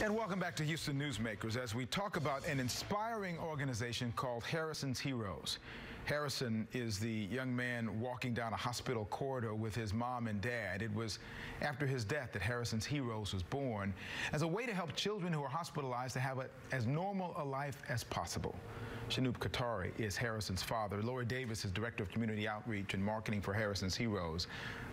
And welcome back to Houston Newsmakers as we talk about an inspiring organization called Harrison's Heroes. Harrison is the young man walking down a hospital corridor with his mom and dad. It was after his death that Harrison's Heroes was born as a way to help children who are hospitalized to have as normal a life as possible. Shanoop Kothari is Harrison's father. Laurie Davis is Director of Community Outreach and Marketing for Harrison's Heroes.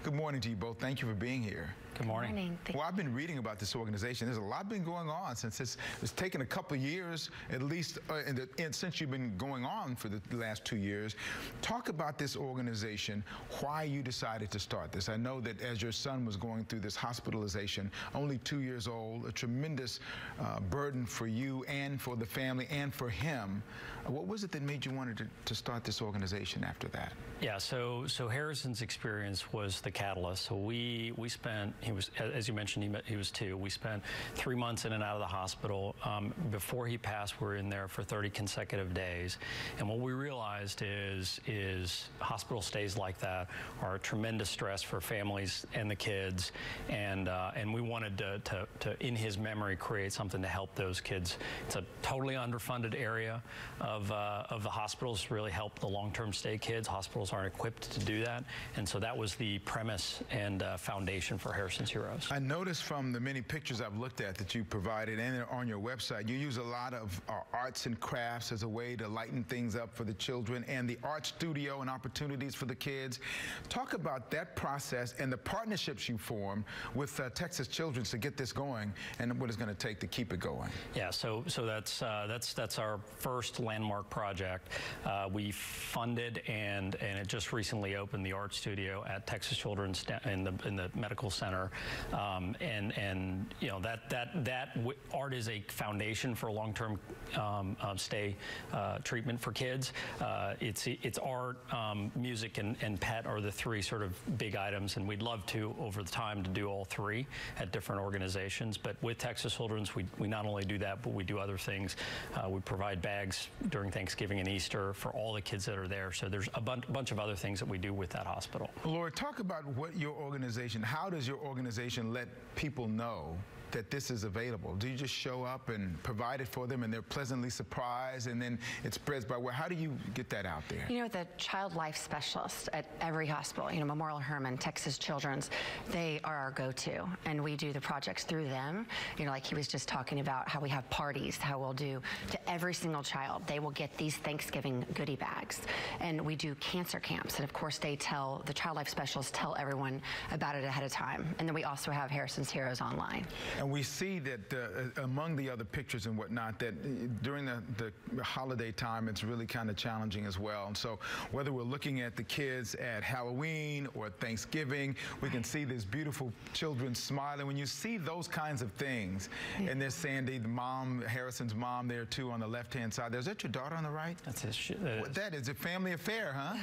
Good morning to you both. Thank you for being here. Good morning. Good morning. Well, I've been reading about this organization. There's a lot been going on since it's taken a couple of years, at least since you've been going on for the last 2 years. Talk about this organization, why you decided to start this. I know that as your son was going through this hospitalization, only 2 years old, a tremendous burden for you and for the family and for him. What was it that made you want to start this organization after that? Yeah, so Harrison's experience was the catalyst. So we spent, he was, as you mentioned, he was 2. We spent 3 months in and out of the hospital. Before he passed, we were in there for 30 consecutive days. And what we realized is hospital stays like that are a tremendous stress for families and the kids. And we wanted to, in his memory, create something to help those kids. It's a totally underfunded area of the hospitals, really help the long-term stay kids. Hospitals aren't equipped to do that. And so that was the premise and foundation for Harrison's Heroes. I noticed from the many pictures I've looked at that you provided and on your website, you use a lot of arts and crafts as a way to lighten things up for the children, and the art studio and opportunities for the kids. Talk about that process and the partnerships you form with Texas Children's to get this going, and what it's going to take to keep it going. Yeah, so that's our first landmark project. We funded and it just recently opened the art studio at Texas Children's in the medical center, and you know that art is a foundation for long-term stay treatment for kids. It's art, music, and pet are the 3 sort of big items, and we'd love to over the time to do all 3 at different organizations. But with Texas Children's, we not only do that, but we do other things. We provide bags during Thanksgiving and Easter for all the kids that are there. So there's a bunch of other things that we do with that hospital. Laura, talk about what your organization, how does your organization let people know that this is available? Do you just show up and provide it for them and they're pleasantly surprised and then it spreads by where? How do you get that out there? You know, the child life specialists at every hospital, you know, Memorial Hermann, Texas Children's, they are our go-to, and we do the projects through them. You know, like he was just talking about how we have parties, how we'll do to every single child. They will get these Thanksgiving goodie bags, and we do cancer camps, and of course the child life specialists tell everyone about it ahead of time. And then we also have Harrison's Heroes online. And we see that among the other pictures and whatnot, that during the holiday time, it's really kind of challenging as well. And so whether we're looking at the kids at Halloween or Thanksgiving, we can see this beautiful children smiling. When you see those kinds of things, and there's Sandy, the mom, Harrison's mom there too on the left-hand side. Is that your daughter on the right? That's his that is a family affair, huh?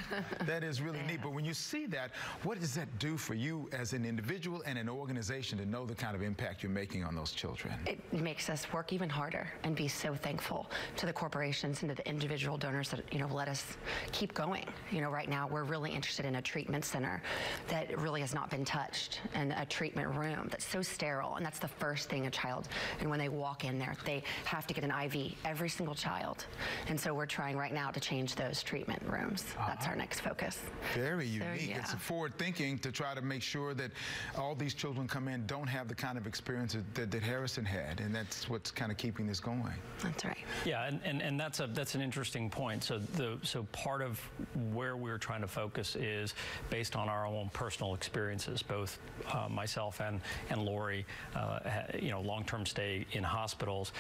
That is really neat. But when you see that, what does that do for you as an individual and an organization to know the kind of impact you're making on those children? It makes us work even harder and be so thankful to the corporations and to the individual donors that, you know, let us keep going. You know, right now we're really interested in a treatment center that really has not been touched, and a treatment room that's so sterile, and that's the first thing a child, and when they walk in there, they have to get an IV, every single child. And so we're trying right now to change those treatment rooms. That's our next focus. Very unique. So, yeah. It's forward thinking to try to make sure that all these children come in don't have the kind of experience that Harrison had, and that's what's kind of keeping this going. That's right. Yeah, and that's an interesting point. So part of where we're trying to focus is based on our own personal experiences. Both myself and Laurie, you know, long-term stay in hospitals.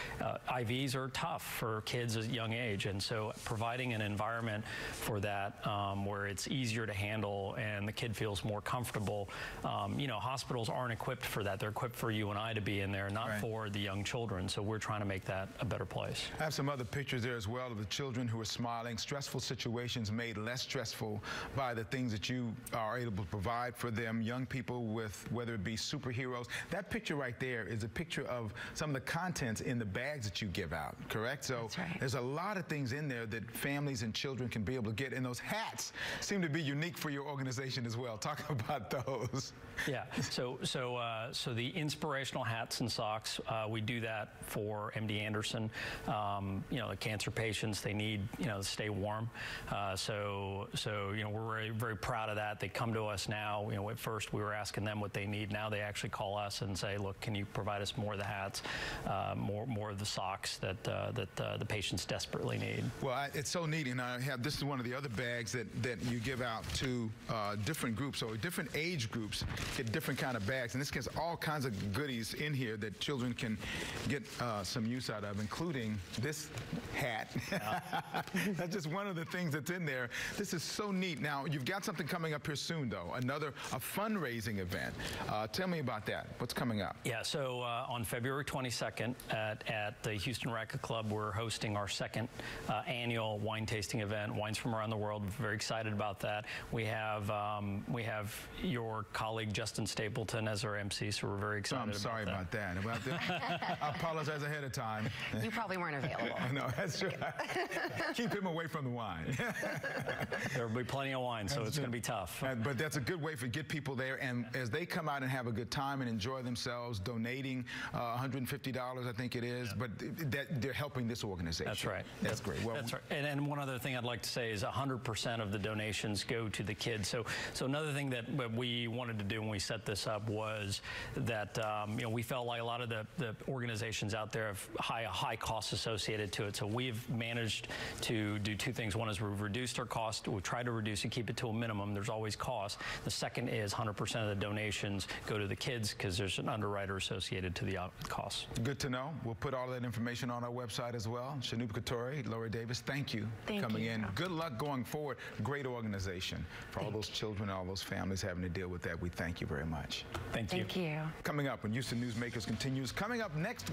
IVs are tough for kids at a young age, and so providing an environment for that where it's easier to handle and the kid feels more comfortable. You know, hospitals aren't equipped for that. They're equipped for you and I to be in there, not for the young children. So we're trying to make that a better place. I have some other pictures there as well of the children who are smiling. Stressful situations made less stressful by the things that you are able to provide for them. Young people with, whether it be superheroes. That picture right there is a picture of some of the contents in the bags that you give out, correct? So there's a lot of things in there that families and children can be able to get. And those hats seem to be unique for your organization as well. Talk about those. Yeah, so the inspirational hat hats and socks. We do that for MD Anderson. The cancer patients, they need, to stay warm. So we're very, very proud of that. They come to us now. At first we were asking them what they need. Now they actually call us and say, look, can you provide us more of the hats, more of the socks that the patients desperately need? Well, it's so neat, and this is one of the other bags that you give out to different groups, or different age groups get different kind of bags, and this gets all kinds of goodies in here that children can get some use out of, including this hat. That's just one of the things that's in there. This is so neat. Now, you've got something coming up here soon, though, a fundraising event. Tell me about that. What's coming up? Yeah, so on February 22nd at the Houston Racquet Club, we're hosting our second annual wine tasting event, wines from around the world. We're very excited about that. We have your colleague Justin Stapleton as our MC, so we're very excited I'm sorry about that. I apologize ahead of time. You probably weren't available. No, that's right. Keep him away from the wine. There will be plenty of wine, so it's going to be tough. But that's a good way to get people there, and as they come out and have a good time and enjoy themselves, donating $150, I think it is, but they're helping this organization. That's right. That's great. Well, that's right. And one other thing I'd like to say is 100% of the donations go to the kids. So another thing that we wanted to do when we set this up was that we felt like a lot of the organizations out there have high costs associated to it. So we've managed to do two things. One is we've reduced our cost. We try to reduce and keep it to a minimum. There's always cost. The second is 100% of the donations go to the kids because there's an underwriter associated to the costs. Good to know. We'll put all that information on our website as well. Shanoop Kothari, Laurie Davis, thank you for coming in. Good luck going forward. Great organization. For all those children, all those families having to deal with that, we thank you very much. Thank you. Thank you. Coming up when Houston Newsmakers continues. Coming up next